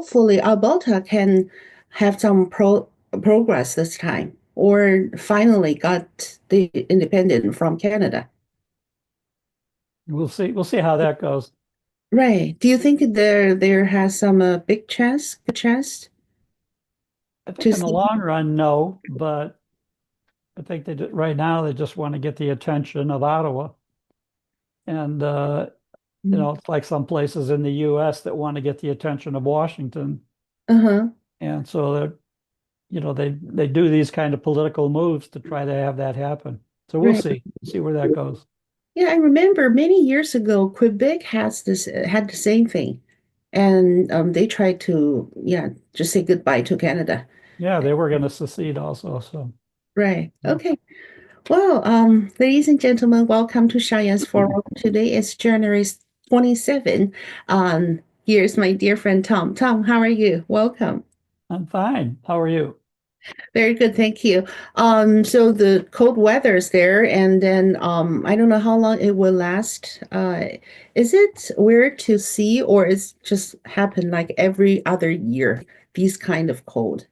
hopefully Alberta can have some progress this time, or finally got the independent from Canada. We'll see. We'll see how that goes. Right. Do you think there has some big chance, good chance I think to in the see? long run, no, but I think right now they just want to get the attention of Ottawa. And it's like some places in the US that want to get the attention of Washington. Uh-huh. And so they do these kind of political moves to try to have that happen. So we'll Right. see where that goes. Yeah, I remember many years ago, Quebec has this had the same thing, and they tried to just say goodbye to Canada. Yeah, they were going to secede also. So Right. yeah. Okay. Well, ladies and gentlemen, welcome to Cheyenne's Forum. Today is January 27. Here's my dear friend Tom. Tom, how are you? Welcome. I'm fine. How are you? Very good, thank you. So the cold weather is there, and then I don't know how long it will last. Is it weird to see, or is just happen like every other year, these kind of cold?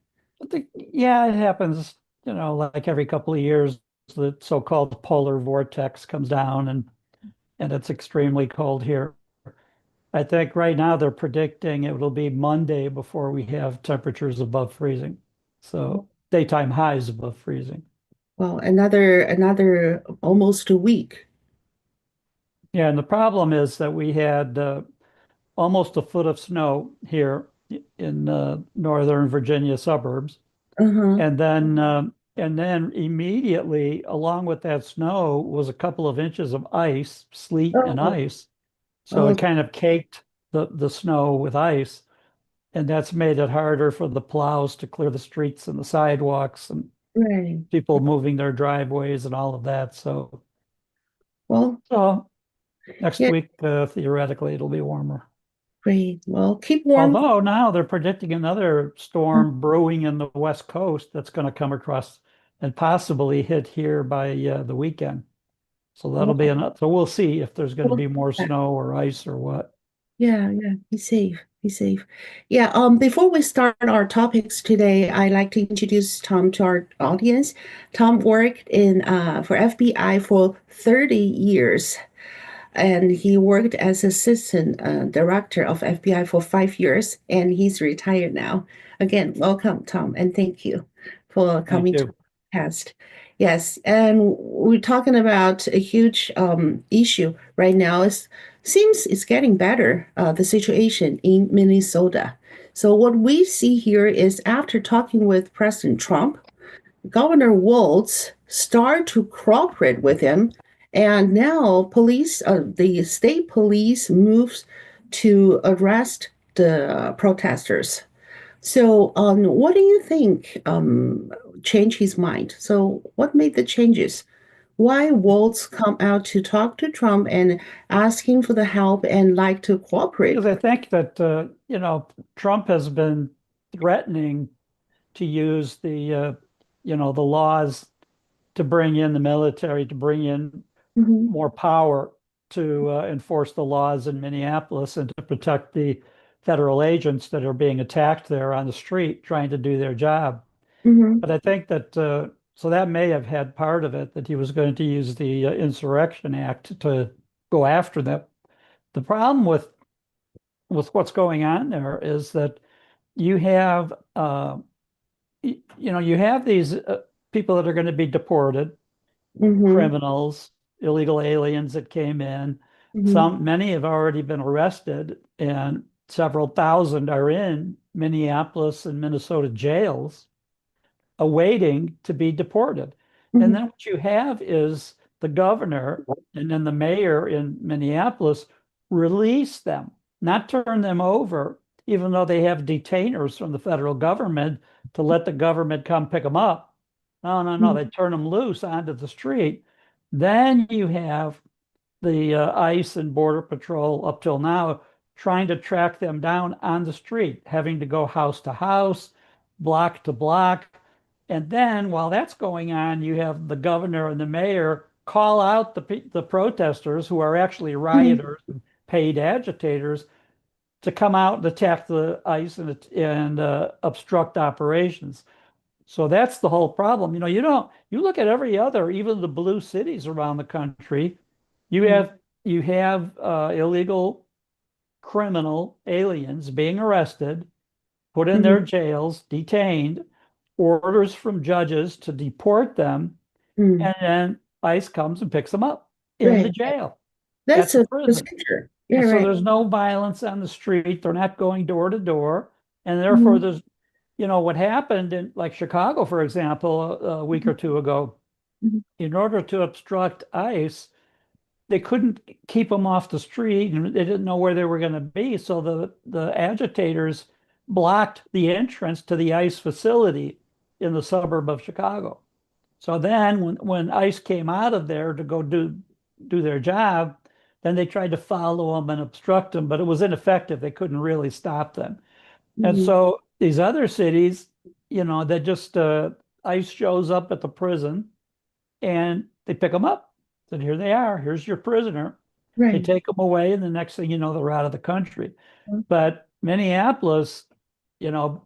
Yeah, it happens, like every couple of years, the so-called polar vortex comes down and it's extremely cold here. I think right now they're predicting it will be Monday before we have temperatures above freezing. So daytime highs above freezing. Well, another almost a week. Yeah, and the problem is that we had almost a foot of snow here in northern Virginia suburbs. Uh-huh. And then immediately along with that snow was a couple of inches of ice, sleet and Oh, ice. So oh, it kind of caked the snow with ice. And that's made it harder for the plows to clear the streets and the sidewalks and right. people moving their driveways and all of that. So, Well, so next yeah, week, theoretically, it'll be warmer. great. Well, keep warm. Although now they're predicting another storm brewing in the West Coast that's going to come across and possibly hit here by the weekend. So that'll be Well, enough. So we'll see if there's going to well, be more snow or ice or what. yeah, yeah. Be safe. Be safe. Yeah. Before we start our topics today, I'd like to introduce Tom to our audience. Tom worked in for FBI for 30 years, and he worked as assistant director of FBI for 5 years, and he's retired now. Again, welcome, Tom, and thank you for Thank coming to you. the podcast. Yes, and we're talking about a huge issue right now. It seems it's getting better, the situation in Minnesota. So what we see here is after talking with President Trump, Governor Walz started to cooperate with him, and now the state police moves to arrest the protesters. So, what do you think changed his mind? So, what made the changes? Why Walz come out to talk to Trump and ask him for the help and like to Because cooperate? I think that, Trump has been threatening to use the laws to bring in the military, to bring in Hmm. more power to enforce the laws in Minneapolis and to protect the federal agents that are being attacked there on the street trying to do their job. Hmm. But I think that so that may have had part of it that he was going to use the Insurrection Act to go after them. The problem with what's going on there is that you have you have these people that are going to be deported, Hmm. criminals, illegal aliens that came in. Hmm. Many have already been arrested, and several thousand are in Minneapolis and Minnesota jails awaiting to be deported. And Hmm. then what you have is the governor and then the mayor in Minneapolis release them, not turn them over, even though they have detainers from the federal government to let the government come pick them up. No, no, no. They turn them loose onto the street. Then you have the ICE and Border Patrol up till now trying to track them down on the street, having to go house to house, block to block. And then while that's going on, you have the governor and the mayor call out the protesters who are actually Hmm. rioters and paid agitators to come out and attack the ice and obstruct operations. So that's the whole problem. You look at every other, even the blue cities around the country, you Mm-hmm. have you have illegal criminal aliens being arrested, put in their Mm-hmm. jails, detained, orders from judges to deport them, Mm. and then ICE comes and picks them up in the Right. jail at That's the a prison. procedure. Yeah, And so right. there's no violence on the street. They're not going door to door. And therefore, Mm-hmm. what happened in like Chicago, for example, a week or two ago, Mm-hmm. in order to obstruct ICE, they couldn't keep them off the street and they didn't know where they were going to be. So the agitators blocked the entrance to the ICE facility in the suburb of Chicago. So then when ICE came out of there to go do their job, then they tried to follow them and obstruct them, but it was ineffective. They couldn't really stop them. And Mm-hmm. so these other cities, that just ICE shows up at the prison and they pick them up. And here they are. Here's your prisoner. They Right. take them away, and the next thing you know, they're out of the country. But Minneapolis,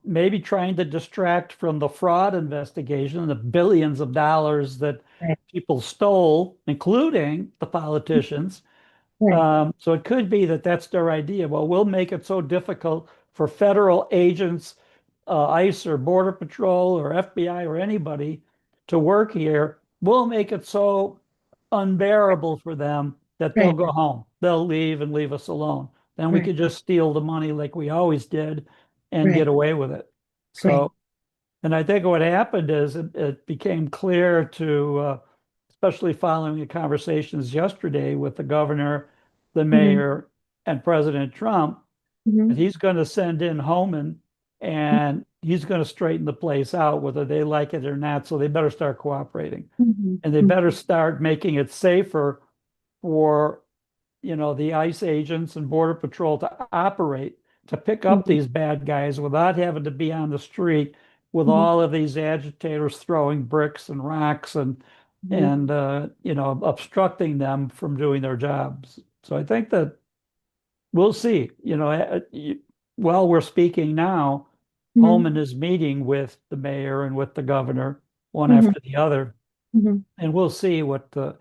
maybe trying to distract from the fraud investigation, the billions of dollars that Right. people stole, including the politicians. Right. So it could be that that's their idea. Well, we'll make it so difficult for federal agents, ICE or Border Patrol or FBI or anybody to work here. We'll make it so unbearable for them that they'll Right. go home. They'll leave and leave us alone. Then we Right. could just steal the money like we always did and Right. get away with it. Right. So, and I think what happened is it became clear especially following the conversations yesterday with the governor, the Mm-hmm. mayor, and President Trump, that Mm-hmm. he's going to send in Homan and he's going to straighten the place out, whether they like it or not. So they better start cooperating and they Mm-hmm. better start making it safer for the ICE agents and Border Patrol to operate, to pick up Mm-hmm. these bad guys without having to be on the street with Mm-hmm. all of these agitators throwing bricks and rocks and Mm-hmm. and obstructing them from doing their jobs. So I think that we'll see. While we're speaking now, Mm-hmm. Holman is meeting with the mayor and with the governor, one Mm-hmm. after the other, Mm-hmm. and we'll see what the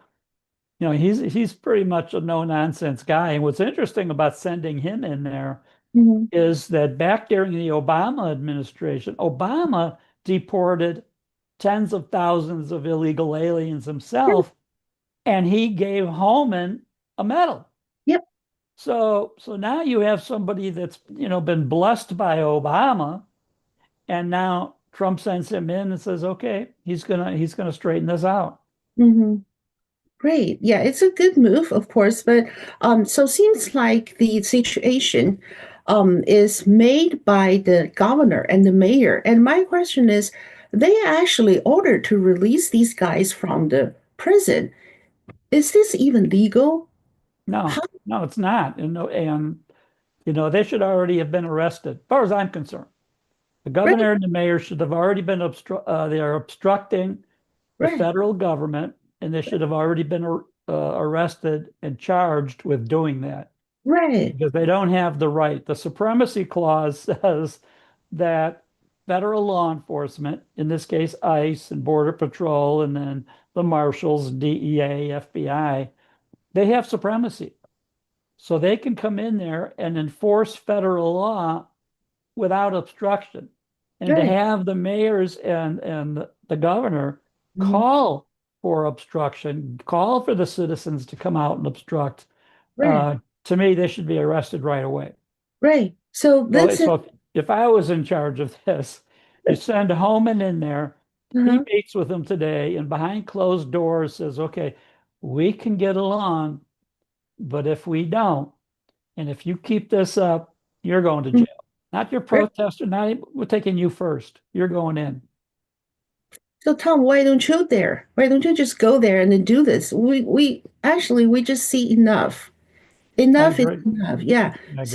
he's pretty much a no nonsense guy. And what's interesting about sending him in there Mm-hmm. is that back during the Obama administration, Obama deported tens of thousands of illegal aliens himself, and he gave Holman a medal. Yep. So now you have somebody that's been blessed by Obama, and now Trump sends him in and says, okay, he's gonna straighten this out. Mm-hmm. Great. Yeah, it's a good move, of course, but so seems like the situation is made by the governor and the mayor. And my question is, they actually ordered to release these guys from the prison. Is this even legal? How? No, no, it's not. They should already have been arrested, as far as I'm concerned. The Right, governor and the mayor should have already been they are obstructing the right, federal government, and they should have already been arrested and charged with doing that right. because they don't have the right. The supremacy clause says that federal law enforcement, in this case ICE and Border Patrol, and then the marshals, DEA, FBI, they have supremacy. So they can come in there and enforce federal law without obstruction. And to Right, have the mayors and the governor mhm, call for obstruction, call for the citizens to come out and obstruct, right, to me, they should be arrested right away. right. So So, that's it. so if I was in charge of this, you send Homan in there, he Uh-huh. meets with them today, and behind closed doors says, okay, we can get along, but if we don't, and if you keep this up, you're going to Mm, jail. Not your right. protester, we're taking you first. You're going in. So Tom, why don't you there? Why don't you just go there and then do this? We actually we just see enough. I Enough is agree. enough. Yeah. I agree.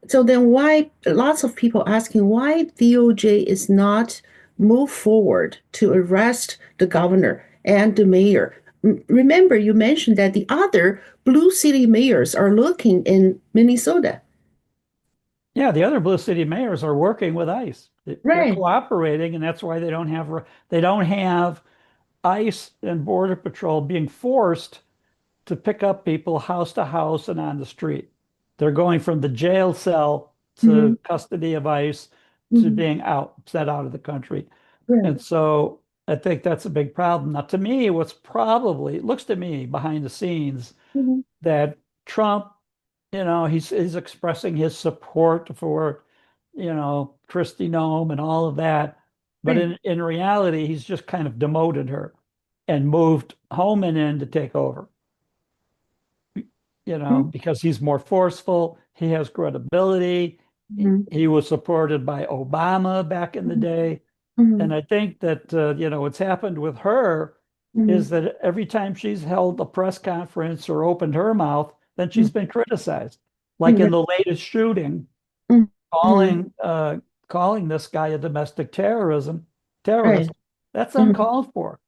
So then why lots of people asking why DOJ is not move forward to arrest the governor and the mayor. Remember you mentioned that the other blue city mayors are looking in Minnesota. Yeah, the other blue city mayors are working with ICE. They're Right. cooperating, and that's why they don't have ICE and Border Patrol being forced to pick up people house to house and on the street. They're going from the jail cell Mm-hmm. to custody of ICE to Mm-hmm. being set out of the country. Right. And so I think that's a big problem. Now, to me, it looks to me behind the scenes Mm-hmm. that Trump, he's expressing his support for, Kristi Noem and all of that. But Right. in reality, he's just kind of demoted her and moved Homan in to take over, because he's more forceful, he has credibility. Mm-hmm. He was supported by Obama back in the day. Mm-hmm. And I think that, what's happened with her is Mm-hmm. that every time she's held a press conference or opened her mouth, then she's been criticized. Like in Mm-hmm. the latest shooting, Mm-hmm. calling calling this guy a domestic Right. terrorist. That's Mm-hmm. uncalled for.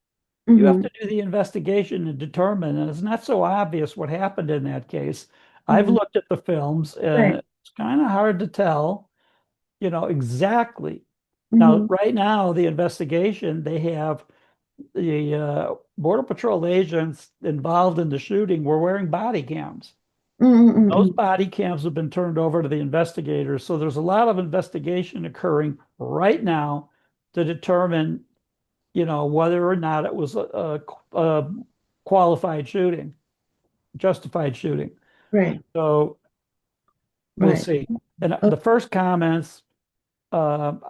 You have Mm-hmm. to do the investigation and determine, and it's not so obvious what happened in that case. I've Mm-hmm. looked at the films, and Right. it's kind of hard to tell, exactly. Now, Mm-hmm. right now, the investigation, they have the Border Patrol agents involved in the shooting were wearing body cams. Those Mm-hmm. body cams have been turned over to the investigators. So there's a lot of investigation occurring right now to determine, whether or not it was a qualified shooting, justified shooting. Right. So we'll Right. see. And Oh, the first comments out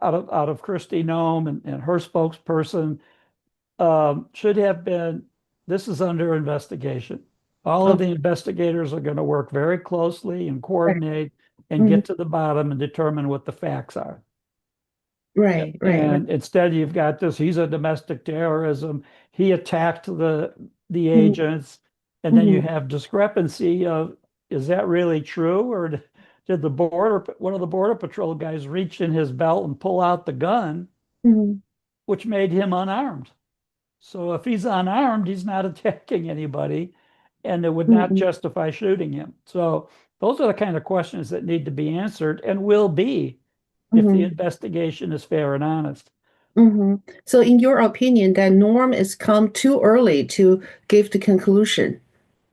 of Kristi Noem and her spokesperson should have been, this is under investigation. All of oh, the investigators are going to work very closely and right. coordinate and Mhm. get to the bottom and determine what the facts are. Right. Right. Right. And instead, you've got this, he's a domestic terrorism. He attacked the Mhm. agents. And then you Mhm. have discrepancy of, is that really true? Or did one of the Border Patrol guys reach in his belt and pull out the gun, Mhm. which made him unarmed? So if he's unarmed, he's not attacking anybody, and it would not Mhm. justify shooting him. So those are the kind of questions that need to be answered and will be if the Mhm. investigation is fair and honest. Mhm. So, in your opinion, that Norm has come too early to give the conclusion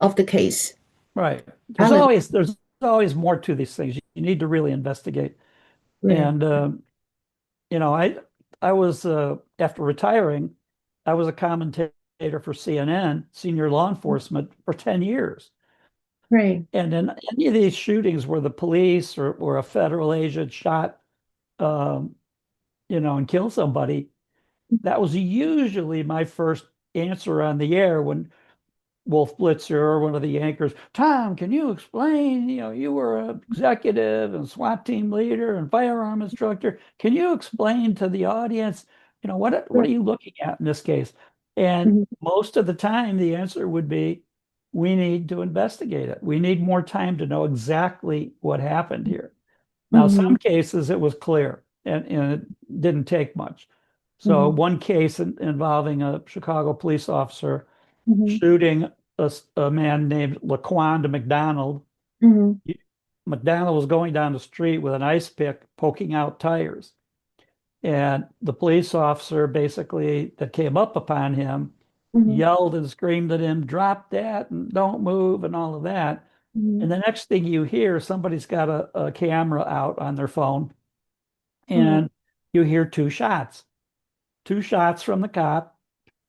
of the case. Right. Alan. There's always more to these things. You need to really investigate. Right. And you know, I was after retiring, I was a commentator for CNN, senior law enforcement for 10 years. Right. And in any of these shootings where the police or a federal agent shot, um, and killed somebody, that was usually my first answer on the air when Wolf Blitzer, one of the anchors, Tom, can you explain? You were an executive and SWAT team leader and firearm instructor. Can you explain to the audience, what are Right. you looking at in this case? And Mhm. most of the time, the answer would be, we need to investigate it. We need more time to know exactly what happened here. Now, some Mhm. cases it was clear and it didn't take much. So Mhm. one case involving a Chicago police officer Mhm. shooting a man named Laquanda McDonald. Mhm. McDonald was going down the street with an ice pick poking out tires. And the police officer basically that came up upon him Mhm. yelled and screamed at him, drop that and don't move and all of that. Mhm. And the next thing you hear, somebody's got a camera out on their phone Mhm. and you hear two shots from the cop.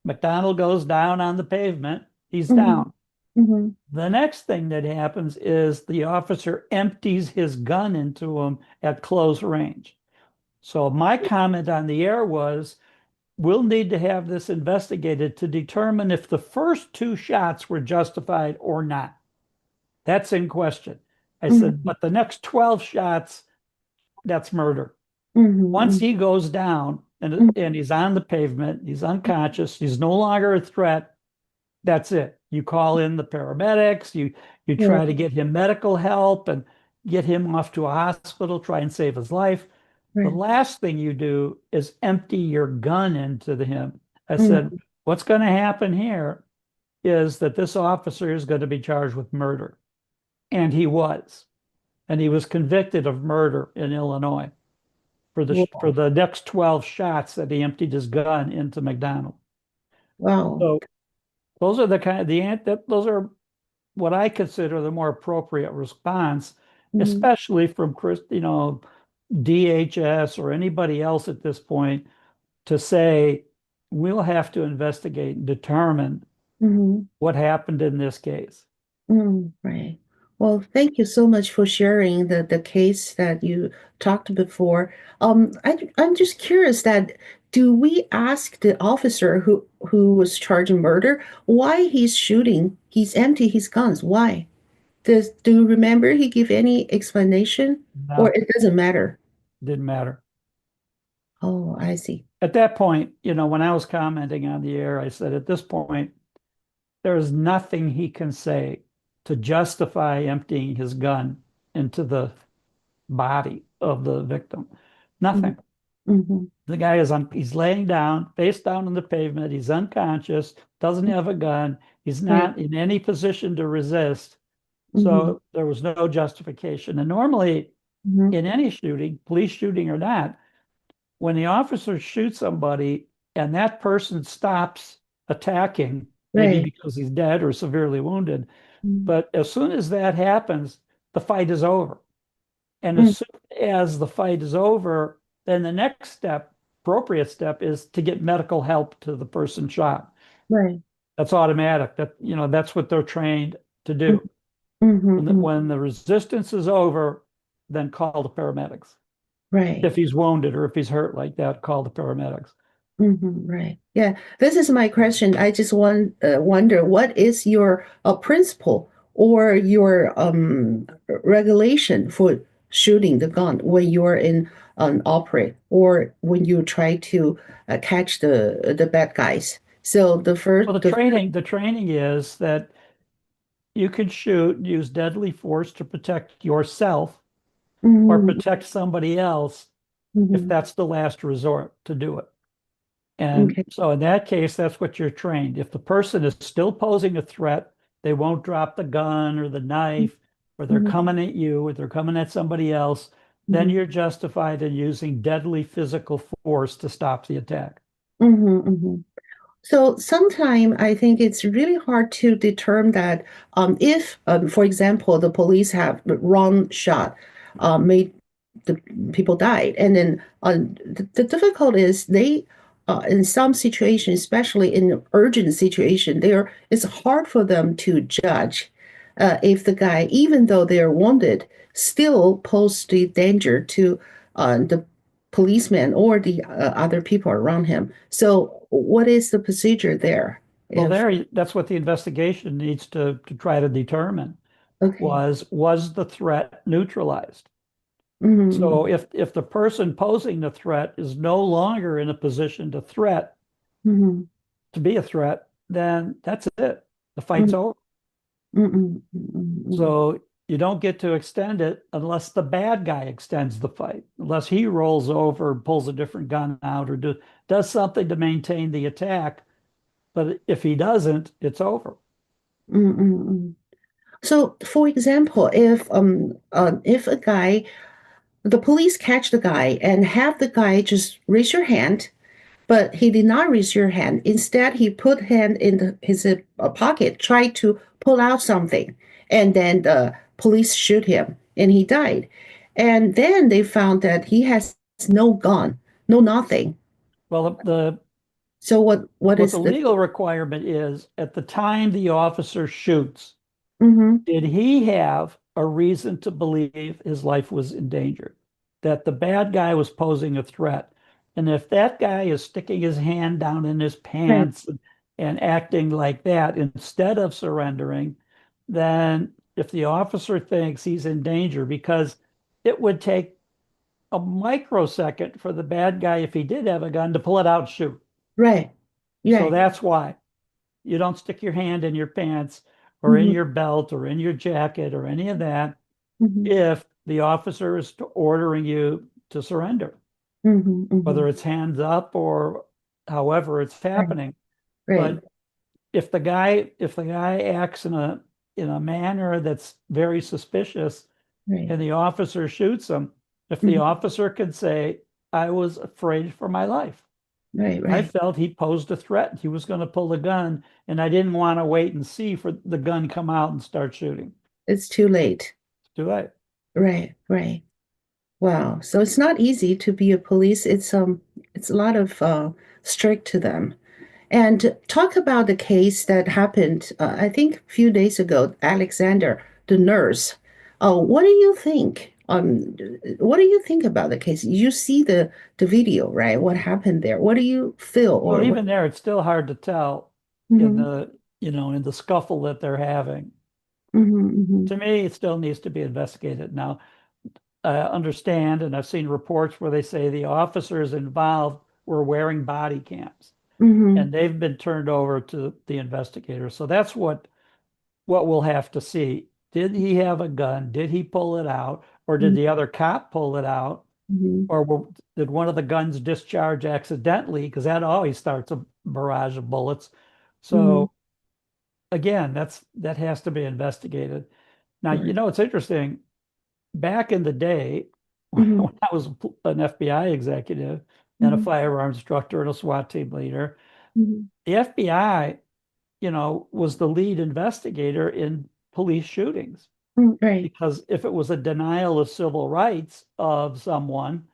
McDonald goes down on the pavement. He's Mhm. down. Mhm. The next thing that happens is the officer empties his gun into him at close range. So my comment on the air was, we'll need to have this investigated to determine if the first two shots were justified or not. That's in question. I said, Mhm. but the next 12 shots, that's murder. Once Mhm. he goes down Mhm. and he's on the pavement, he's unconscious, he's no longer a threat. That's it. You call in the paramedics, you Right. try to get him medical help and get him off to a hospital, try and save his life. The Right. last thing you do is empty your gun into him. I said, Mhm. what's going to happen here is that this officer is going to be charged with murder. And he was. and he was convicted of murder in Illinois for Wow. the next 12 shots that he emptied his gun into McDonald's. Wow. So those are the kind of those are what I consider the more appropriate response, Mhm. especially from DHS or anybody else at this point to say we'll have to investigate and determine Mhm. what happened in this case. Right. Well, thank you so much for sharing the case that you talked before. I'm just curious that do we ask the officer who was charged in murder why he's shooting? He's empty his guns. Why? Do you remember he give any explanation or No, it doesn't matter? didn't matter. Oh, I see. At that point, when I was commenting on the air, I said at this point, there is nothing he can say to justify emptying his gun into the body of the victim. Mm-hmm. Nothing. Mm-hmm. The guy he's laying down, face down on the pavement. He's unconscious, doesn't have a gun. He's Right. not in any position to resist. Mm-hmm. So there was no justification. And normally, Mm-hmm. in any shooting, police shooting or not, when the officer shoots somebody and that person stops attacking, maybe Right. because he's dead or severely wounded, Mm-hmm. but as soon as that happens, the fight is over. And Mm-hmm. as soon as the fight is over, then the next step, appropriate step, is to get medical help to the person shot. Right. That's automatic. That's what they're trained to do. Mm-hmm. Mm-hmm. When the resistance is over, then call the paramedics. Right. If he's wounded or if he's hurt like that, call the paramedics. Right. Yeah. This is my question. I just wonder what is your principle or your regulation for shooting the gun when you're in an operate or when you try to catch the bad guys. So Well, the training is that you can shoot, use deadly force to protect yourself or Mhm, protect somebody else if mhm. that's the last resort to do it. And Okay. so in that case, that's what you're trained. If the person is still posing a threat, they won't drop the gun or the knife, or they're Mhm, coming at you, or they're coming at somebody else, then mhm, you're justified in using deadly physical force to stop the attack. mhm. So sometimes I think it's really hard to determine that if, for example, the police have the wrong shot, made the people died, and then the difficulty is they, in some situations, especially in urgent situation, it's hard for them to judge if the guy, even though they're wounded, still pose the danger to the policeman or the other people around him. So, what is the procedure there? Well, If that's what the investigation needs to try to determine okay, was the threat neutralized? mm-hmm, So if the person posing the threat is no longer in a position mm-hmm, to be a threat, then that's it. The fight's mm-hmm, over. mm-hmm, mm-hmm, So you don't get to extend it unless the bad guy extends the fight, unless he rolls over, pulls a different gun out, or does something to maintain the attack. But if he doesn't, it's over. mm-hmm. So, for example, if a guy, the police catch the guy and have the guy just raise your hand. But he did not raise your hand. Instead, he put hand in his pocket, tried to pull out something, and then the police shoot him, and he died. And then they found that he has no gun, no nothing. Well, So what what is the the? legal requirement is at the time the officer shoots, Mm-hmm, did he have a reason to believe his life was in danger? That the bad guy was posing a threat? And if that guy is sticking his hand down in his right, pants and acting like that instead of surrendering, then if the officer thinks he's in danger, because it would take a microsecond for the bad guy, if he did have a gun, to pull it out and shoot. right, So right. that's why. You don't stick your hand in your pants or in Mm-hmm, your belt or in your jacket or any of that mm-hmm, if the officer is ordering you to surrender, mm-hmm, mm-hmm. whether it's hands up or however it's Right, happening. right. But if the guy acts in a manner that's very suspicious, Right. and the officer shoots him, if the Mhm. officer could say, I was afraid for my life. Right. I Right. felt he posed a threat. He was going to pull the gun, and I didn't want to wait and see for the gun come out and start shooting. It's too late. Too late. Right. Right. Wow. So it's not easy to be a police. It's a lot of strict to them. And talk about the case that happened, I think a few days ago, Alexander, the nurse. What do you think? What do you think about the case? You see the video, right? What happened there? What do you feel Well, or what? even there, it's still hard to tell in Hmm. the scuffle that they're having. Hmm. Hmm. To me, it still needs to be investigated. Now, I understand, and I've seen reports where they say the officers involved were wearing body cams, Hmm. and they've been turned over to the investigators. So that's what we'll have to see. Did he have a gun? Did he pull it out? Or did Hmm. the other cop pull it out? Hmm. Or did one of the guns discharge accidentally? Because that always starts a barrage of bullets. Hmm. So again, that has to be investigated. Now, Right. it's interesting. Back in the day, when Hmm. I was an FBI executive and a Hmm. firearms instructor and a SWAT team leader, Hmm. the FBI, was the lead investigator in police shootings. Right. Because if it was a denial of civil rights of someone,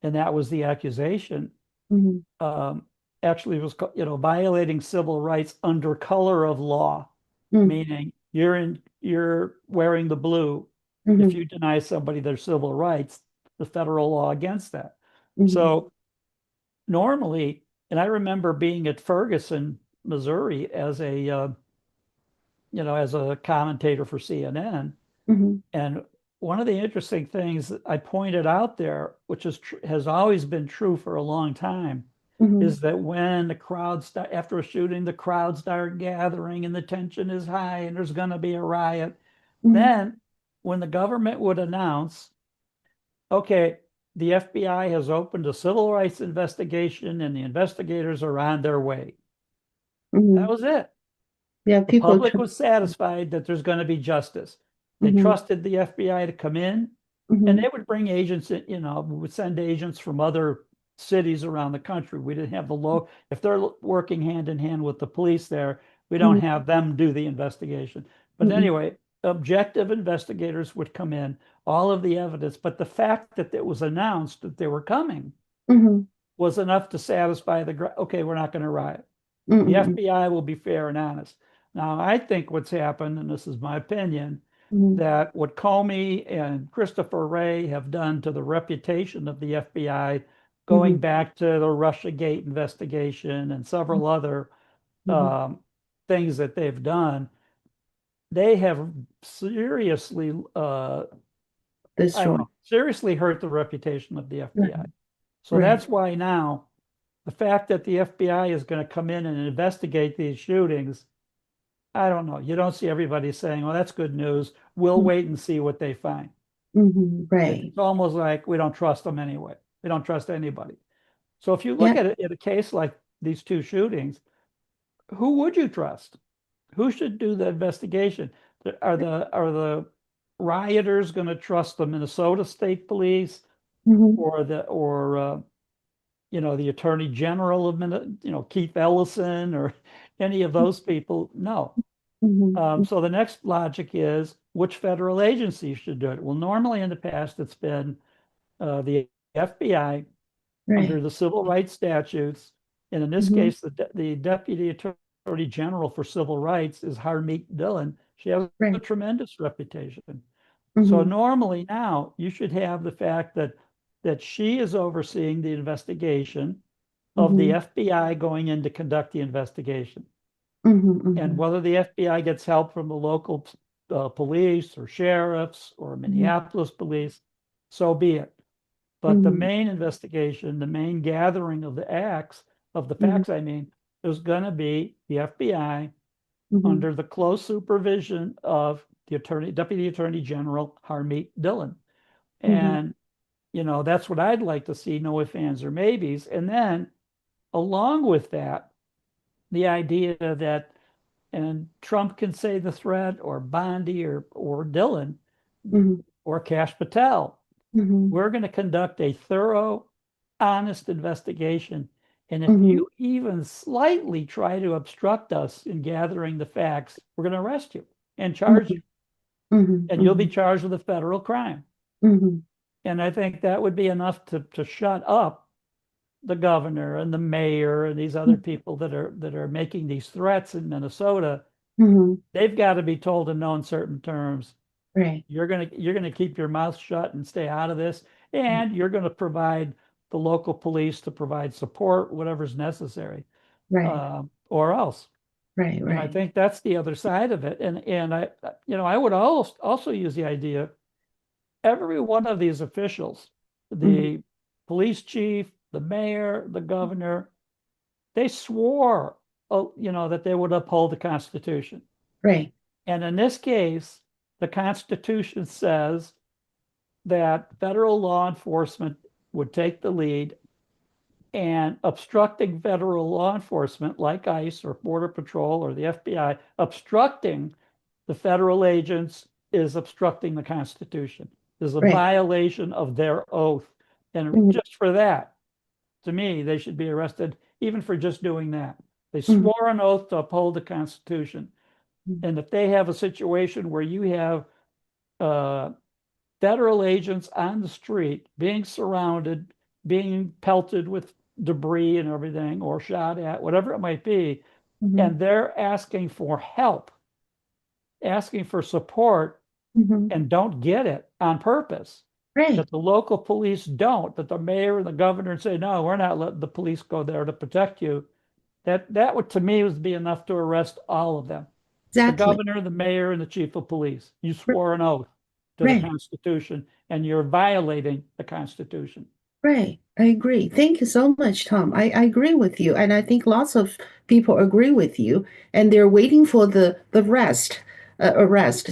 and that was the accusation, Hmm. um, actually it was, violating civil rights under color of law, Hmm. meaning you're wearing the blue. If Hmm. you deny somebody their civil rights, the federal law against that. Hmm. So normally, and I remember being at Ferguson, Missouri, as a commentator for CNN. Hmm. And one of the interesting things that I pointed out there, which has always been true for a long time, Hmm. is that when the crowd start after a shooting, the crowd start gathering and the tension is high and there's going to be a riot. Hmm. Then, when the government would announce, okay, the FBI has opened a civil rights investigation and the investigators are on their way. That Hmm. was it. Yeah, The people. public was satisfied that there's going to be justice. They Hmm. trusted the FBI to come in, and Hmm. they would bring agents in, we would send agents from other cities around the country. We didn't have if they're working hand in hand with the police there, we don't Hmm. have them do the investigation. But Hmm. anyway, objective investigators would come in, all of the evidence, but the fact that it was announced that they were coming Hmm. was enough to satisfy okay, we're not going to riot. The Hmm. FBI will be fair and honest. Now, I think what's happened, and this is my opinion, Hmm. that what Comey and Christopher Wray have done to the reputation of the FBI, going Hmm. back to the Russiagate investigation and several other Hmm. um, things that they've done, they have seriously, That's I don't true. know, seriously hurt the reputation of the Right. FBI. So Right. that's why now the fact that the FBI is going to come in and investigate these shootings, I don't know. You don't see everybody saying, "Oh, that's good news. We'll wait and see what they find." Hmm. Right. It's almost like we don't trust them anyway. We don't trust anybody. So if you look Yeah. at it in a case like these two shootings, who would you trust? Who should do the investigation? Are the rioters going to trust the Minnesota State Police Hmm. or the Attorney General of Keith Ellison or any of those people? No. Hmm. So the next logic is which federal agency should do it? Well, normally in the past, it's been the FBI Right. under the civil rights statutes. And in this Hmm. case, the Deputy Attorney General for Civil Rights is Harmeet Dillon. She has a Right. tremendous reputation. So Hmm. normally now you should have the fact that she is overseeing the investigation of the Hmm. FBI going in to conduct the investigation. Hmm. And Hmm. whether the FBI gets help from the local police or sheriffs or Hmm. Minneapolis police, so be it. But the Hmm. main investigation, the main gathering of the Hmm. facts, I mean, is going to be the FBI Hmm. under the close supervision of the Deputy Attorney General Harmeet Dillon. Hmm. And, that's what I'd like to see, no ifs, ands, or maybes. And then along with that, the idea that, and Trump can say the threat or Bondi or Dillon, Hmm. or Kash Patel. Mm-hmm. We're going to conduct a thorough, honest investigation. And if Mm-hmm. you even slightly try to obstruct us in gathering the facts, we're going to arrest you and charge you. Mm-hmm. And you'll be Mm-hmm. charged with a federal crime. Mm-hmm. And I think that would be enough to shut up the governor and the mayor and these other people that are making these threats in Minnesota. Mm-hmm. They've got to be told in no uncertain terms, Right. you're gonna keep your mouth shut and stay out of this, and you're going to provide the local police to provide support, whatever's necessary, Right. or else. Right. And I Right. think that's the other side of it. And I would also use the idea every one of these officials, Mm-hmm. the police chief, the mayor, the governor, they swore, that they would uphold the Constitution. Right. And in this case, the Constitution says that federal law enforcement would take the lead, and obstructing federal law enforcement like ICE or Border Patrol or the FBI, obstructing the federal agents is obstructing the Constitution, is a Right. violation of their oath. And Mm-hmm. just for that, to me, they should be arrested, even for just doing that. They Mm-hmm. swore an oath to uphold the Constitution. And if they have a situation where you have uh, federal agents on the street being surrounded, being pelted with debris and everything, or shot at, whatever it might be, Mm-hmm. and they're asking for help, asking for support, Mm-hmm. and don't get it on purpose. Right. That the local police don't, that the mayor and the governor say, no, we're not letting the police go there to protect you. That would, to me, would be enough to arrest all of them. The Exactly. governor, the mayor, and the chief of police. You swore an oath to the Right. Constitution, and you're violating the Constitution. Right. I agree. Thank you so much, Tom. I agree with you. And I think lots of people agree with you. And they're waiting for the arrest.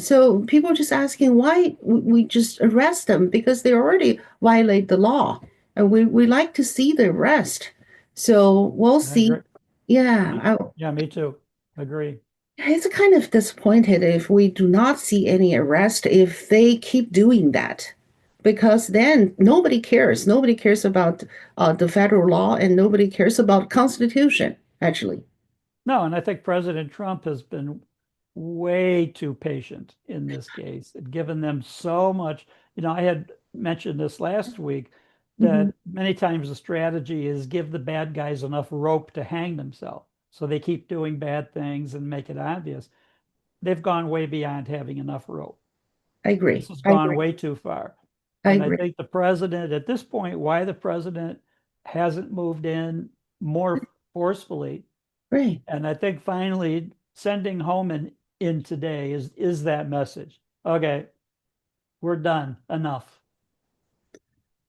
So people just asking why we just arrest them because they already violate the law. And we like to see the arrest. So we'll I see. agree. Yeah. Yeah, me too. Agree. It's kind of disappointed if we do not see any arrest if they keep doing that, because then nobody cares. Nobody cares about the federal law, and nobody cares about Constitution. Actually, No, and I think President Trump has been way too patient in this case and given them so much. I had mentioned this last week hmm that many times the strategy is give the bad guys enough rope to hang themselves. So they keep doing bad things and make it obvious. They've gone way beyond having enough rope. I This agree. has I gone agree. way too far. I And I agree. think the president, at this point, why the president hasn't moved in more forcefully, Right. and I think finally sending home in today is that message. Okay, we're done. Enough.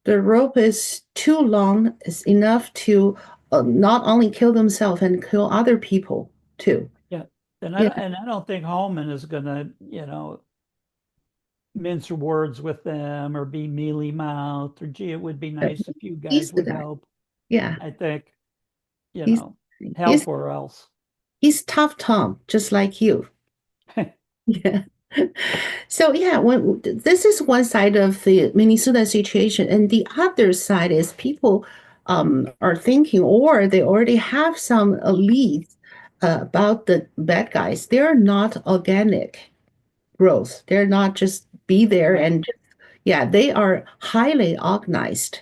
The rope is too long. It's enough to not only kill themselves and kill other people too. Yeah. And I Yeah. don't, and I don't think Holman is gonna, mince words with them or be mealy mouthed or gee, it would be nice if you He's guys the would guy. help. Yeah. I think, you He's know, he's help or else. he's tough Tom, just like you. Yeah. So yeah, when this is one side of the Minnesota situation, and the other side is people are thinking, or they already have some leads about the bad guys. They're not organic growth. They're not just be there Right. and yeah, they are highly organized,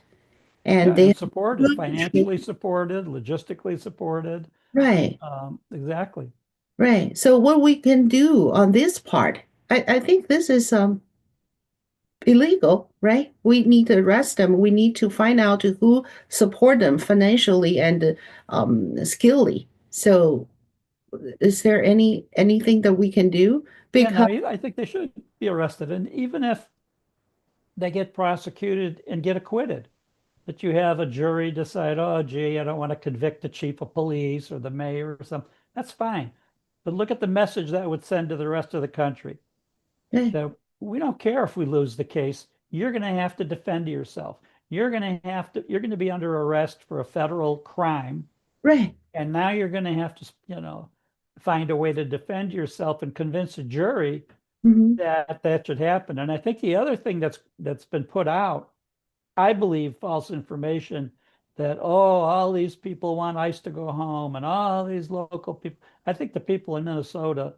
and Yeah, they and have supported, good financially supported, logistically supported. right. Exactly. Right. So what we can do on this part, I think this is illegal, right? We need to arrest them. We need to find out who support them financially and skillly. So is there anything that we can do? Yeah, no, Because I think they should be arrested. And even if they get prosecuted and get acquitted, that you have a jury decide, oh, gee, I don't want to convict the chief of police or the mayor or something. That's fine. But look at the message that would send to the rest of the country right, that we don't care if we lose the case. You're going to have to defend yourself. You're going to be under arrest for a federal crime. right, And now you're going to have to, find a way to defend yourself and convince a jury Hmm. that that should happen. And I think the other thing that's been put out, I believe, false information that, oh, all these people want ICE to go home and all these local people. I think the people in Minnesota,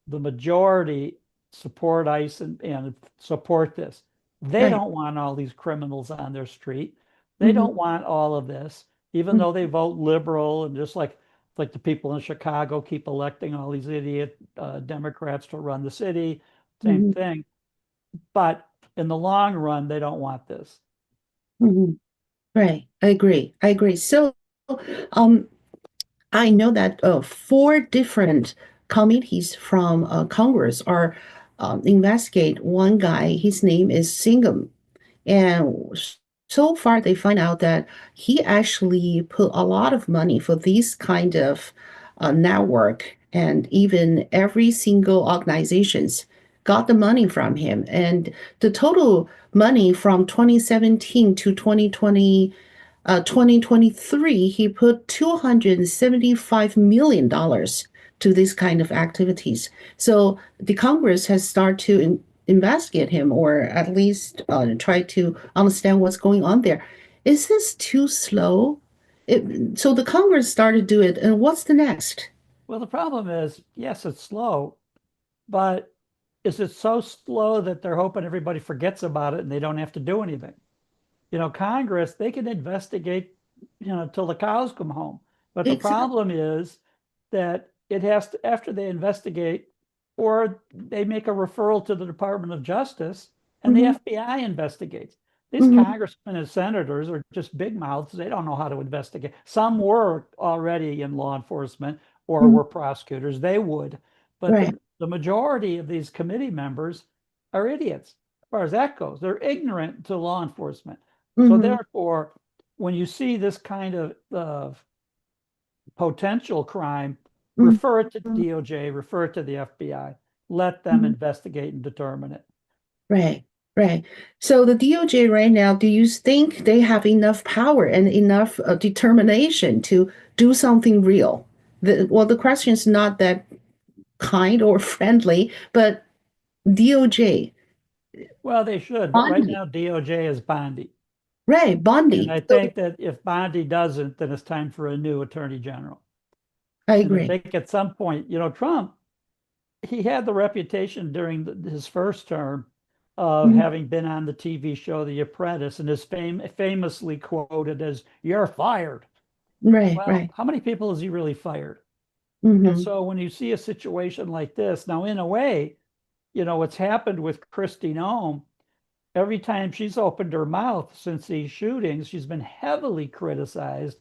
the majority support ICE and support this. They Right. don't want all these criminals on their street. They Hmm. don't want all of this, even Hmm. though they vote liberal and just like the people in Chicago keep electing all these idiot Democrats to run the city. Same Hmm. thing. But in the long run, they don't want this. Hmm. Right. I agree. I agree. So, um, I know that four different committees from Congress are investigate one guy. His name is Singham, and so far they find out that he actually put a lot of money for this kind of network, and even every single organizations got the money from him. And the total money from 2017 to 2023, he put $275 million to this kind of activities. So the Congress has started to investigate him, or at least try to understand what's going on there. Is this too slow? So the Congress started to do it, and what's the next? Well, the problem is, yes, it's slow, but is it so slow that they're hoping everybody forgets about it and they don't have to do anything? Congress, they can investigate, till the cows come home. But the Exactly. problem is that it has to, after they investigate, or they make a referral to the Department of Justice and the Hmm. FBI investigates. These Hmm. congressmen and senators are just big mouths. They don't know how to investigate. Some were already in law enforcement or Hmm. were prosecutors. They would. But Right. the majority of these committee members are idiots as far as that goes. They're ignorant to law enforcement. So Hmm. therefore, when you see this kind of potential crime, Hmm. refer it to DOJ, refer it to the FBI, let them Hmm. investigate and determine it. Right, right. So the DOJ right now, do you think they have enough power and enough determination to do something real? Well, the question is not that kind or friendly, but DOJ, Well, they should, but right Bondi, now DOJ is Bondi. right, And Bondi. I So think that if Bondi doesn't, then it's time for a new attorney general. I And I agree. think at some point, Trump, he had the reputation during his first term of Mhm. having been on the TV show The Apprentice and is famously quoted as, "You're fired." Right, Well, right. how many people has he really fired? And Hmm. so when you see a situation like this, now in a way, what's happened with Kristi Noem, every time she's opened her mouth since these shootings, she's been heavily criticized.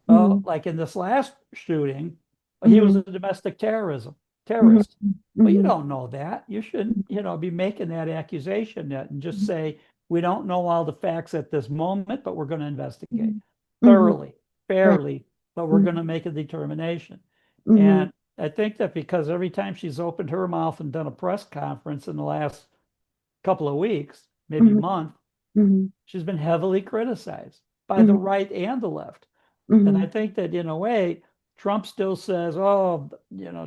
Hmm. Like in this last shooting, he was Hmm. a domestic Hmm. terrorist. Well, you Hmm. don't know that. You shouldn't, be making that accusation yet and just say, we don't know all the facts at this moment, but we're going to investigate Hmm. thoroughly, Right. fairly, but we're going to make a determination. Hmm. And I think that because every time she's opened her mouth and done a press conference in the last couple of weeks, maybe Hmm. month, Hmm. she's been heavily criticized by the Hmm. right and the left. And I Hmm. think that in a way, Trump still says, oh,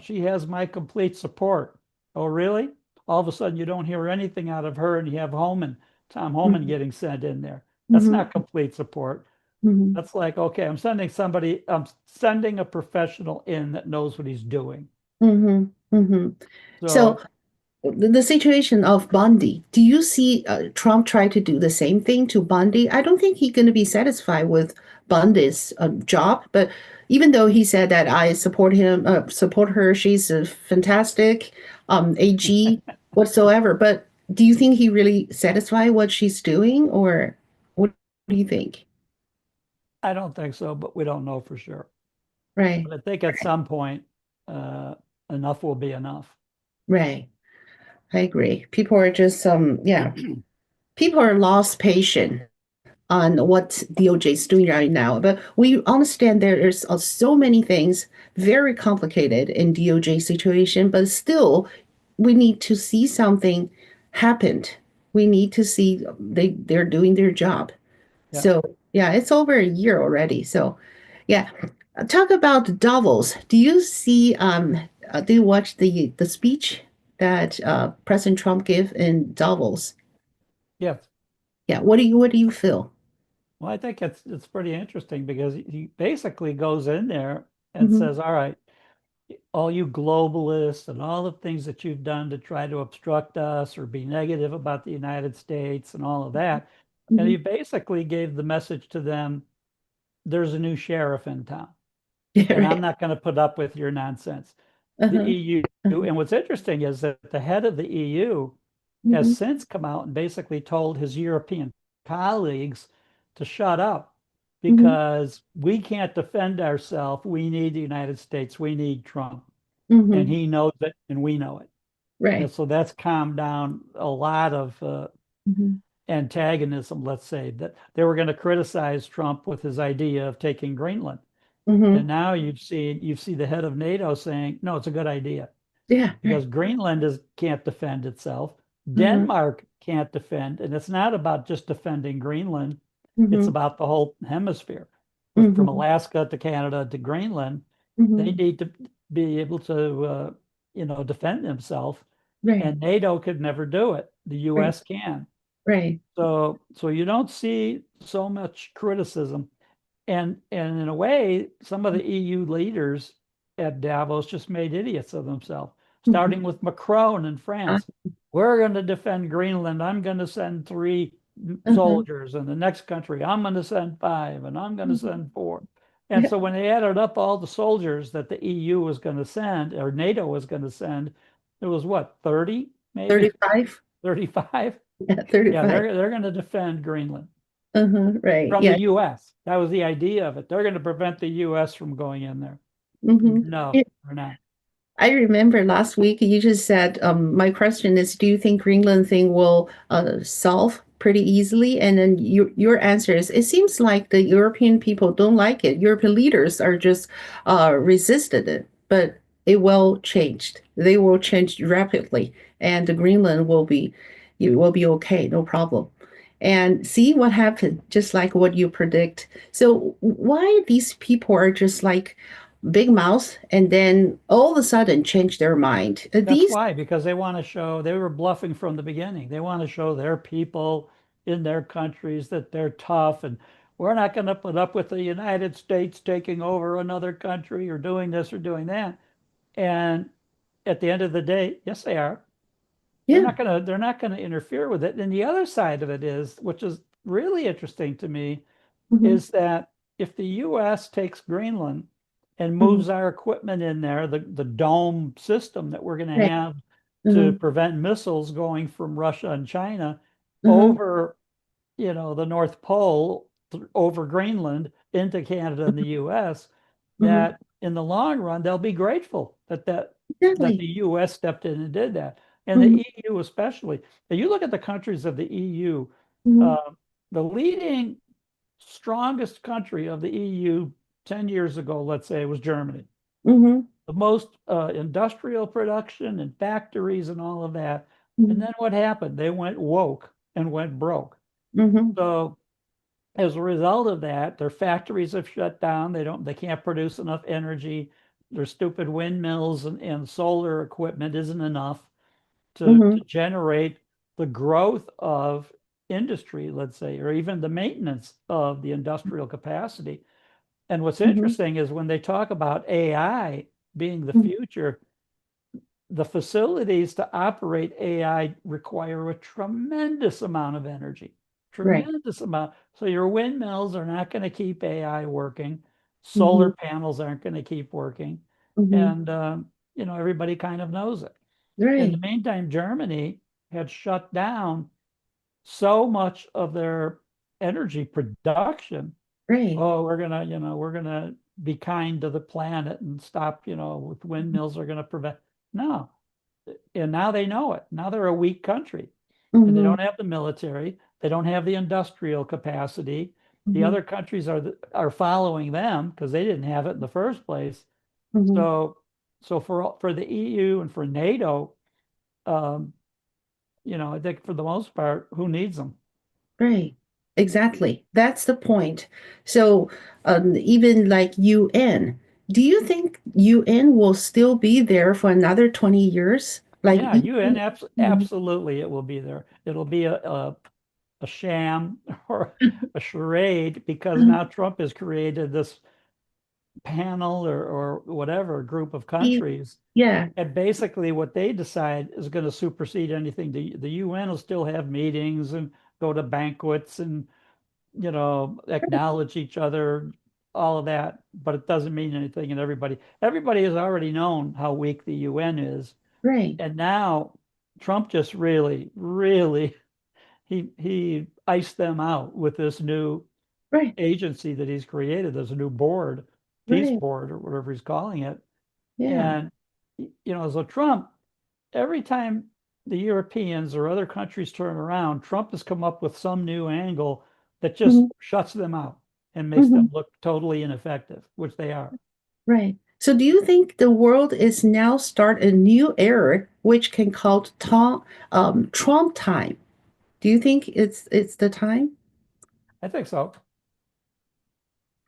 she has my complete support. Oh, really? All of a sudden, you don't hear anything out of her, and you have Tom Homan getting sent in there. That's Hmm. not complete support. Hmm. That's like, okay, I'm sending a professional in that knows what he's doing. Hmm. Hmm. So So the situation of Bondi, do you see Trump try to do the same thing to Bondi? I don't think he's going to be satisfied with Bondi's job, but even though he said that I support him, support her, she's a fantastic AG whatsoever. But do you think he really satisfied what she's doing, or what do you think? I don't think so, but we don't know for sure. Right, But I think at some point, uh, enough will be enough. right. I agree. People are just yeah, people are lost patience on what DOJ is doing right now. But we understand there is so many things very complicated in DOJ situation, but still we need to see something happened. We need to see they're doing their job. Yeah. So yeah, it's over a year already. So yeah, talk about Davos. Do you see do you watch the speech? that President Trump gave in Davos. Yes. Yeah, what do you feel? Well, I think it's pretty interesting because he basically goes in there and Hmm. says, all right, all you globalists and all the things that you've done to try to obstruct us or be negative about the United States and all of that. And Hmm. he basically gave the message to them, there's a new sheriff in town, Yeah, and I'm right. not going to put up with your nonsense. The Uh-huh. EU, Uh-huh. and what's interesting is that the head of the EU has Hmm. since come out and basically told his European colleagues to shut up Hmm. because we can't defend ourselves. We need the United States. We need Trump. And Hmm. he knows it, and we know it. And Right. so that's calmed down a lot of Hmm. antagonism, let's say, that they were going to criticize Trump with his idea of taking Greenland. And Hmm. now you see the head of NATO saying, no, it's a good idea Yeah, because right. Greenland can't defend itself. Uh-huh. Denmark can't defend, and it's not about just defending Greenland. It's Hmm. about the whole hemisphere. From Hmm. Alaska to Canada to Greenland, they Hmm. need to be able to, defend themselves, Right. and NATO could never do it. The Right. U.S. can. Right. So you don't see so much criticism. And in a way, some of the EU leaders at Davos just made idiots of themselves, Hmm. starting with Macron in France. We're going to defend Greenland. I'm going to send three Uh-huh. soldiers, and the next country, I'm going to send five, and I'm going to Mhm. send four. And Yeah. so when they added up all the soldiers that the EU was going to send, or NATO was going to send, it was what, 30, maybe 35? 35? Yeah, Yeah, 35. they're going to defend Greenland Uh-huh. Right. from the Yeah. US. That was the idea of it. They're going to prevent the US from going in there. Hmm. No, they're not. I remember last week you just said, my question is, do you think Greenland thing will solve pretty easily? And then your answer is, it seems like the European people don't like it. European leaders are just resisted it, but it will change. They will change rapidly, and the Greenland will be okay, no problem. And see what happened, just like what you predict. So why these people are just like big mouth and then all of a sudden change their mind. That's These, why, because they want to show they were bluffing from the beginning. They want to show their people in their countries that they're tough and we're not going to put up with the United States taking over another country or doing this or doing that. And at the end of the day, yes, they are. yeah. They're not going to interfere with it. And the other side of it is, which is really interesting to me, Hmm. is that if the US takes Greenland and Hmm. moves our equipment in there, the dome system that we're going to Right. have to Uh-huh. prevent missiles going from Russia and China Uh-huh. over, the North Pole, over Greenland into Canada and the US, Uh-huh. that in the long run, they'll be grateful that Exactly. the US stepped in and did that. And the Hmm. EU especially. Now you look at the countries of the EU, Hmm. uh, the leading strongest country of the EU 10 years ago, let's say, was Germany. Hmm. The most industrial production and factories and all of that. And Hmm. then what happened? They went woke and went broke. Hmm. So as a result of that, their factories have shut down. They can't produce enough energy. Their stupid windmills and solar equipment isn't enough to Hmm. generate the growth of industry, let's say, or even the maintenance of the industrial capacity. And what's Hmm. interesting is when they talk about AI being the Hmm. future, the facilities to operate AI require a tremendous amount of energy, Right. tremendous amount. So your windmills are not going to keep AI working. Solar Hmm. panels aren't going to keep working. Hmm. And, everybody kind of knows it. In the Right. meantime, Germany had shut down so much of their energy production. Right. Oh, we're gonna be kind to the planet and stop, with windmills are gonna prevent. No. And now they know it. Now they're a weak country and they Hmm. don't have the military. They don't have the industrial capacity. The Hmm. other countries are following them because they didn't have it in the first place. Hmm. So, so for the EU and for NATO, um, I think for the most part, who needs them? Right. Exactly. That's the point. So, even like UN, do you think UN will still be there for another 20 years? Like Yeah, even, Mhm. absolutely it will be there. It'll be a sham or a charade because Mhm. now Trump has created this panel or whatever group of He- countries. yeah, And basically, what they decide is going to supersede anything. The UN will still have meetings and go to banquets and, acknowledge each other, all of that, but it doesn't mean anything. And everybody has already known how weak the UN is. right, And now Trump just really, really, he iced them out with this new right, agency that he's created. There's a new board, peace right. board, or whatever he's calling it. Yeah. And, so Trump, every time the Europeans or other countries turn around, Trump has come up with some new angle that just Mhm. shuts them out and makes them Mhm. look totally ineffective, which they are. Right. So do you think the world is now start a new era which can call Trump time? Do you think it's the time? I think so.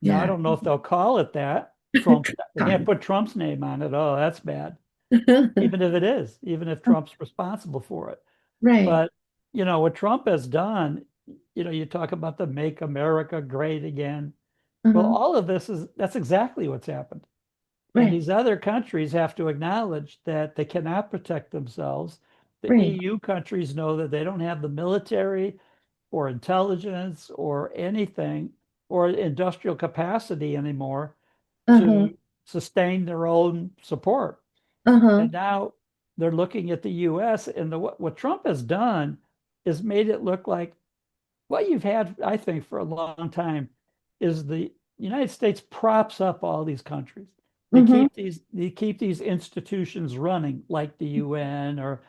Now, I Yeah. don't know if they'll call it that. Trump, Trump they can't time. put Trump's name on it. Oh, that's bad. Even if it is, even if Trump's responsible for it. Right. But, what Trump has done, you talk about the Make America Great Again. Well, Uh-huh. all of that's exactly what's happened. And Right. these other countries have to acknowledge that they cannot protect themselves. The Right. EU countries know that they don't have the military or intelligence or anything or industrial capacity anymore Uh-huh. to sustain their own support. Uh-huh. And now they're looking at the US, and what Trump has done is made it look like what you've had, I think, for a long time is the United States props up all these countries. Mm-hmm. They keep these institutions running like the UN or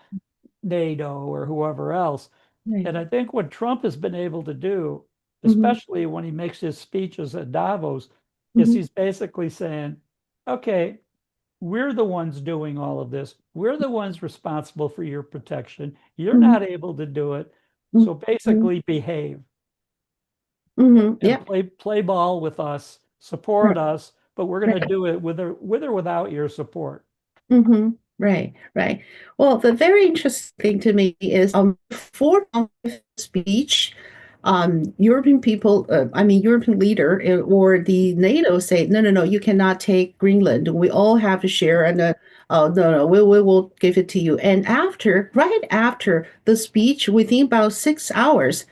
NATO or whoever else. Right. And I think what Trump has been able to do, Mm-hmm. especially when he makes his speeches at Davos, is Mm-hmm. he's basically saying, okay, we're the ones doing all of this. We're the ones responsible for your protection. You're Mm-hmm. not able to do it. So Mm-hmm. basically behave Mm-hmm. and Yep. play ball with us, support Right. us, but we're going to Right. do it with or without your support. Mm-hmm. Right, right. Well, the very interesting thing to me is before Trump's speech, European people, I mean, European leader or the NATO say, no, no, no, you cannot take Greenland. We all have to share, and oh, no, no, we will give it to you. And right after the speech, within about 6 hours,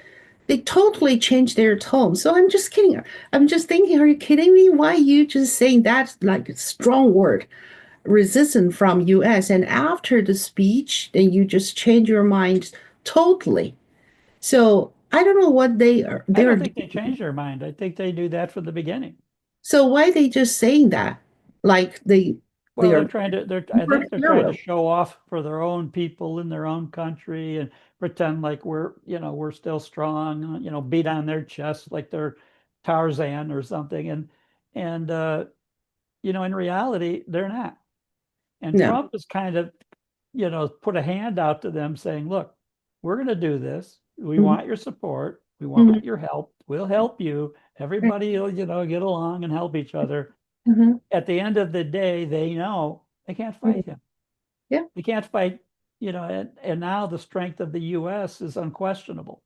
they totally changed their tone. So I'm just kidding. I'm just thinking, are you kidding me? Why are you just saying that like a strong word? Resistance from US, and after the speech then you just change your mind totally. So I don't know what I they're don't think they doing. changed their mind. I think they knew that from the beginning. So why they just saying that like they Well, are I super think they're trying to hero? show off for their own people in their own country and pretend like we're still strong, beat on their chest like they're Tarzan or something. And in reality, they're not. And No. Trump has kind of, put a hand out to them saying, look, we're going to do this. We Hmm. want your support. We Hmm. want your help. We'll help you. Everybody will, get along and help each other. Hmm. At the end of the day, they know they can't fight him. Yeah. They can't fight, and now the strength of the US is unquestionable.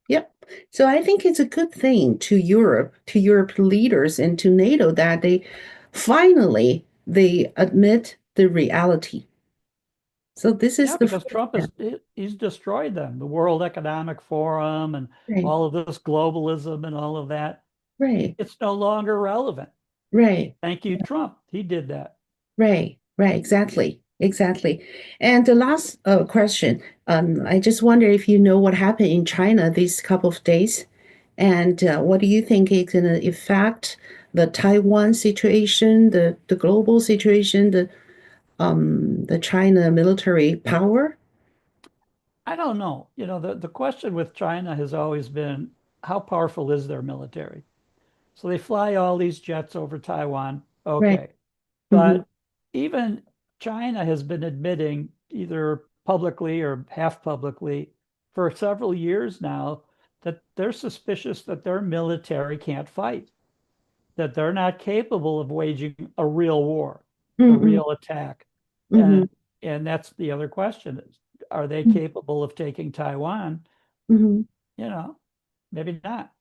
Yep. So I think it's a good thing to Europe leaders and to NATO that they finally they admit the reality. So this is Yeah, the because first Trump step. he's destroyed them, the World Economic Forum and Right. all of this globalism and all of that. Right. It's no longer relevant. Right. Thank you, Trump. He did that. Right, right, exactly, exactly. And the last question, I just wonder if you know what happened in China these couple of days, and what do you think is going to affect the Taiwan situation, the global situation, the China military power? I don't know. The question with China has always been how powerful is their military? So they fly all these jets over Taiwan. Right. Okay. Mm-hmm. But even China has been admitting, either publicly or half publicly, for several years now, that they're suspicious that their military can't fight, that they're not capable of waging a real war, a Mm-hmm. real attack. Mm-hmm. And And that's the other question is, are they Mm-hmm. capable of taking Taiwan? Mm-hmm. You know, maybe not.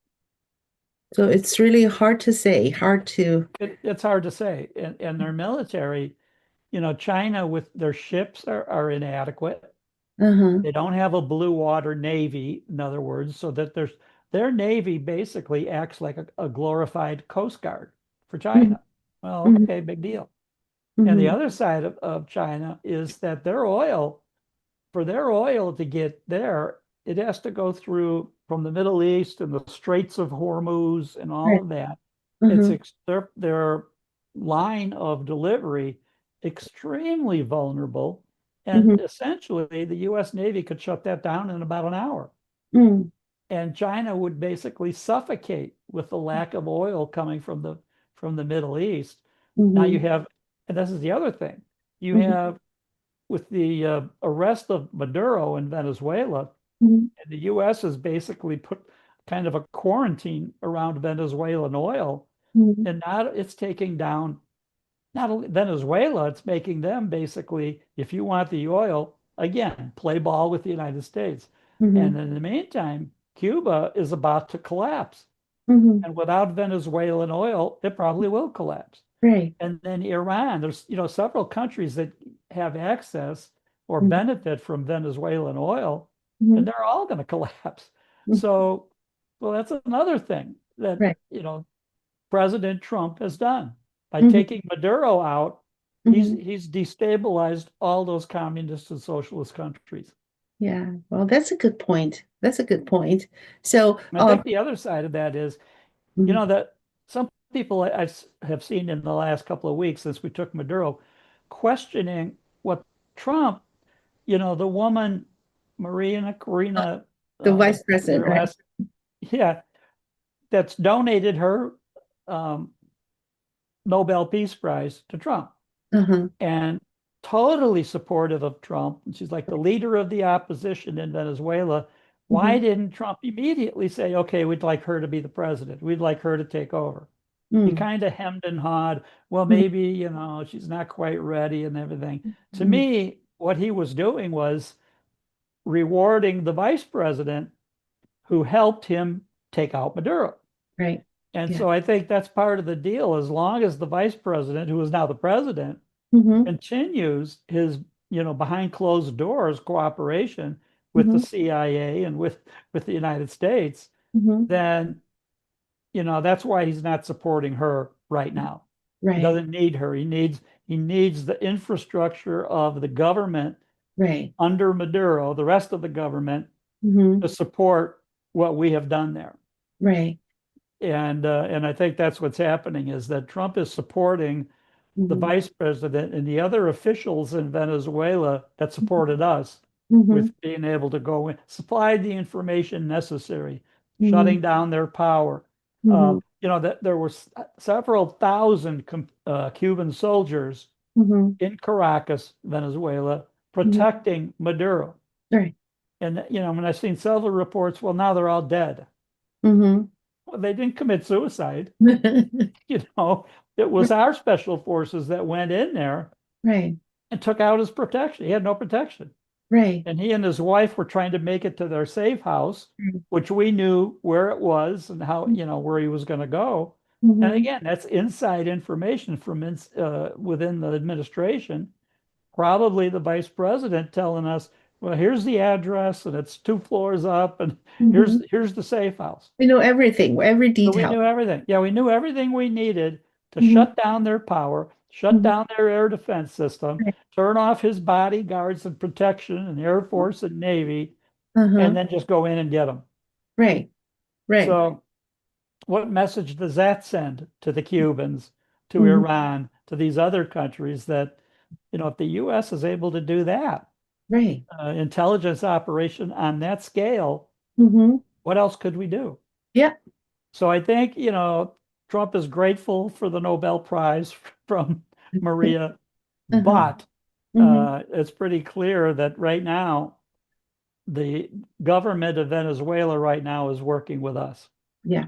So it's really hard to say, hard to. It's hard to say. And their military, China with their ships are inadequate. Uh-huh. They don't have a blue water navy, in other words, so that their navy basically acts like a glorified Coast Guard for Mm-hmm. China. Well, okay, big deal. And the Mm-hmm. other side of China is that for their oil to get there, it has to go through from the Middle East and the Straits of Hormuz and all Right. of that. It's Uh-huh. their line of delivery extremely vulnerable. And Mm-hmm. essentially, the US Navy could shut that down in about an hour. Mm-hmm. And China would basically suffocate with the lack of oil coming from the Middle East. Now Mm-hmm. you have, and this is the other thing, you Mm-hmm. have with the arrest of Maduro in Venezuela, Mm-hmm. and the U.S. has basically put kind of a quarantine around Venezuelan oil, Mm-hmm. and now it's taking down not only Venezuela, it's making them basically, if you want the oil, again, play ball with the United States. Mm-hmm. And in the meantime, Cuba is about to collapse. Mm-hmm. And without Venezuelan oil, it probably will collapse. Right. And then Iran, there's several countries that have access or Mm-hmm. benefit from Venezuelan oil, Mm-hmm. and they're all going to collapse. Mm-hmm. So, well, that's another thing that Right. President Trump has done by Mm-hmm. taking Maduro out. He's Mm-hmm. he's destabilized all those communist and socialist countries. Yeah. Well, that's a good point. That's a good point. So, And I think the other side of that is, mhm. that some people have seen in the last couple of weeks since we took Maduro questioning what Trump, the woman, Marina Uh, Corina, the vice their president, right? last, yeah, that's donated her um, Nobel Peace Prize to Trump Uh-huh. and totally supportive of Trump. And she's like the leader of the opposition in Venezuela. Why Mm-hmm. didn't Trump immediately say, okay, we'd like her to be the president? We'd like her to take over. He Mm-hmm. kind of hemmed and hawed. Well, maybe, she's not quite ready and everything. To me, what he was doing was rewarding the vice president who helped him take out Maduro. Right. And Yeah. so I think that's part of the deal. As long as the vice president, who is now the president, Mm-hmm. continues his, behind closed doors cooperation with the Mm-hmm. CIA and with the United States, Mm-hmm. then that's why he's not supporting her right now. He Right. doesn't need her. He needs the infrastructure of the government Right. under Maduro, the rest of the government, Mm-hmm. to support what we have done there. Right. And I think that's what's happening is that Trump is supporting the Mm-hmm. vice president and the other officials in Venezuela that supported us Mm-hmm. with being able to go in, supply the information necessary, Mm-hmm. shutting down their power. Mm-hmm. That there were several thousand Cuban soldiers Mm-hmm. in Caracas, Venezuela, Mm-hmm. protecting Maduro. Right. And when I've seen several reports, well, now they're all dead. Mm-hmm. Well, they didn't commit suicide. You know, it was our special forces that went in there Right. and took out his protection. He had no protection. Right. And he and his wife were trying to make it to their safe house, which we knew where it was and how, where he was going to go. And Mm-hmm. again, that's inside information from within the administration. Probably the vice president telling us, well, here's the address and it's 2 floors up and here's Mm-hmm. here's the safe house. We know everything, every So we detail. knew everything. Yeah, we knew everything we needed to Mm-hmm. shut down their power, shut Mm-hmm. down their air defense system, Right. turn off his bodyguards and protection and Air Force and Navy, and Uh-huh. then just go in and get them. Right. Right. So, what message does that send to the Cubans, to Mm-hmm. Iran, to these other countries that, if the US is able to do that, Right. intelligence operation on that scale, Mm-hmm. what else could we do? Yeah. So I think, Trump is grateful for the Nobel Prize from Maria, Uh-huh. but Mm-hmm. it's pretty clear that right now, the government of Venezuela right now is working with us. Yeah.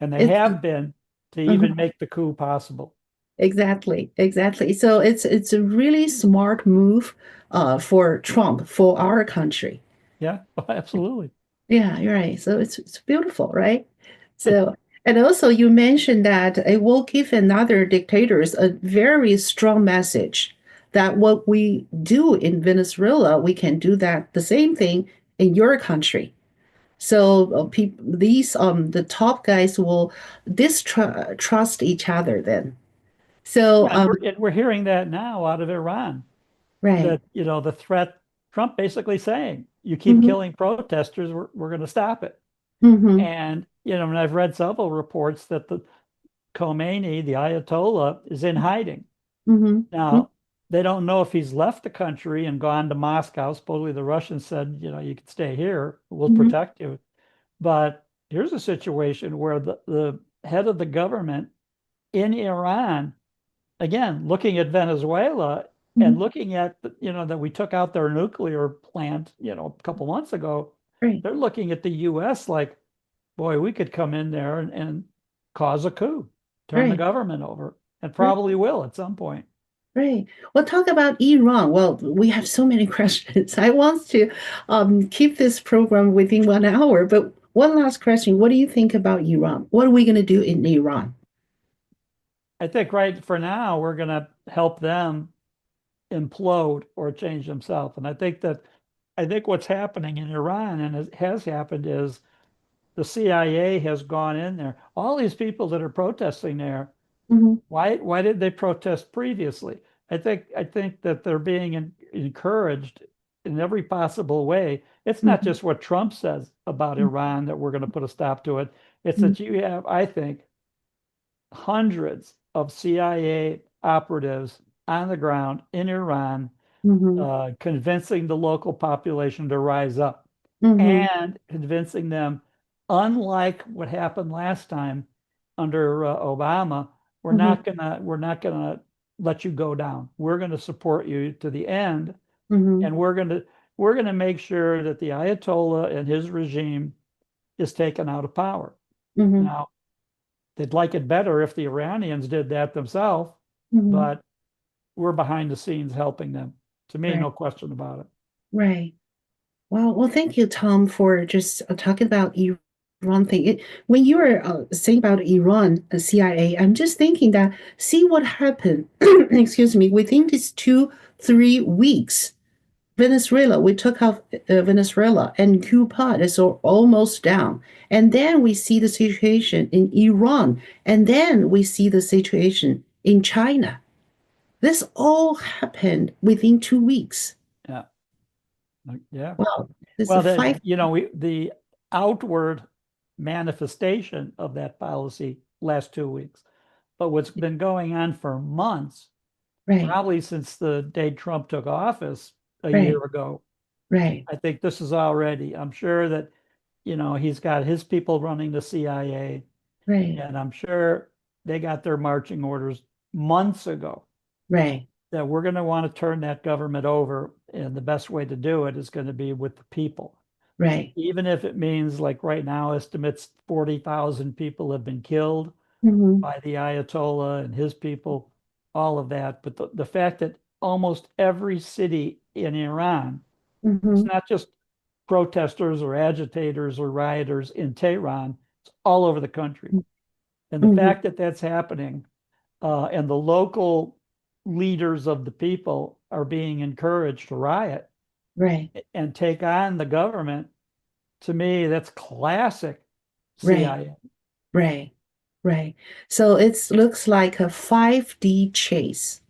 And they It's have been to uh-huh. even make the coup possible. Exactly, exactly. So it's a really smart move for Trump, for our country. Yeah, absolutely. Yeah, you're right. So it's beautiful, right? So and also you mentioned that it will give another dictators a very strong message that what we do in Venezuela, we can do that the same thing in your country. So people, these the top guys will distrust each other then. So Yeah, and we're hearing that now out of Iran, right. that, the threat, Trump basically saying, you keep Hmm. killing protesters, we're going to stop it. Hmm. And, and I've read several reports that the Khomeini, the Ayatollah, is in hiding. Hmm. Now, they don't know if he's left the country and gone to Moscow. Supposedly the Russians said, you can stay here, we'll Hmm. protect you. But here's a situation where the head of the government in Iran, again, looking at Venezuela Hmm. and looking at, that we took out their nuclear plant, a couple months ago, Right, they're looking at the US like, boy, we could come in there and cause a coup, turn the right, government over, and right, probably will at some point. right. Well, talk about Iran. Well, we have so many questions. I want to keep this program within 1 hour, but one last question. What do you think about Iran? What are we going to do in Iran? I think right for now, we're going to help them implode or change themselves. And I think what's happening in Iran and has happened is the CIA has gone in there. All these people that are protesting there, Hmm. why did they protest previously? I think that they're being encouraged in every possible way. It's not Hmm. just what Trump says about Iran that we're going to put a stop to it. It's Hmm. that you have, I think, hundreds of CIA operatives on the ground in Iran, Hmm. convincing the local population to rise up Hmm. and convincing them, unlike what happened last time under Obama, Hmm. we're not gonna let you go down. We're going to support you to the end, Hmm. and we're going to make sure that the Ayatollah and his regime is taken out of power. Hmm. Now, they'd like it better if the Iranians did that themselves, Hmm. but we're behind the scenes helping them. To me, Right, no question about it. right. Well, thank you, Tom, for just talking about Iran thing. When you were saying about Iran, CIA, I'm just thinking that see what happened, excuse me, within these 3 weeks. Venezuela, we took out Venezuela and Cuba is almost down. And then we see the situation in Iran. And then we see the situation in China. This all happened within 2 weeks. Yeah. Yeah. Wow. It's a Well, five. the outward manifestation of that policy last 2 weeks, but what's been going on for months, Right, probably since the day Trump took office a year right, ago. right, I think this is already, I'm sure that, he's got his people running the CIA, right, and I'm sure they got their marching orders months ago right, that we're going to want to turn that government over. And the best way to do it is going to be with the people. right. Even if it means, like right now, estimates 40,000 people have been killed Mm-hmm, by the Ayatollah and his people, all of that. But the fact that almost every city in Iran, it's mm-hmm, not just protesters or agitators or rioters in Tehran, it's all over the country. And the mm-hmm, fact that that's happening, and the local leaders of the people are being encouraged to riot right, and take on the government, to me, that's classic right, CIA. right, right. So it looks like a 5D chase.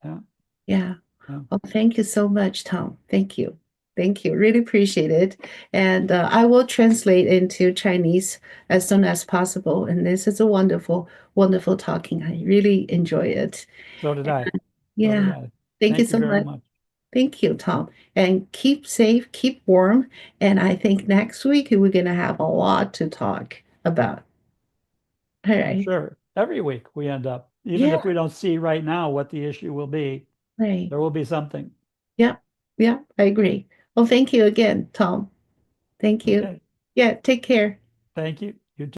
Yeah, Yeah. yeah, Oh, thank you so much, Tom. Thank you. Thank you. Really appreciate it. And I will translate into Chinese as soon as possible. And this is a wonderful, wonderful talking. I really enjoy it. so did I. So did Yeah. I. Thank you Thank you so very much. much. Thank you, Tom. And keep safe, keep warm. And I think next week we're going to have a lot to talk about. All I'm right. sure every week we end up, even Yeah. if we don't see right now what the issue will be, Right. there will be something. Yeah. Yeah. I agree. Well, thank you again, Tom. Thank you. Okay. Yeah. Take care. Thank you.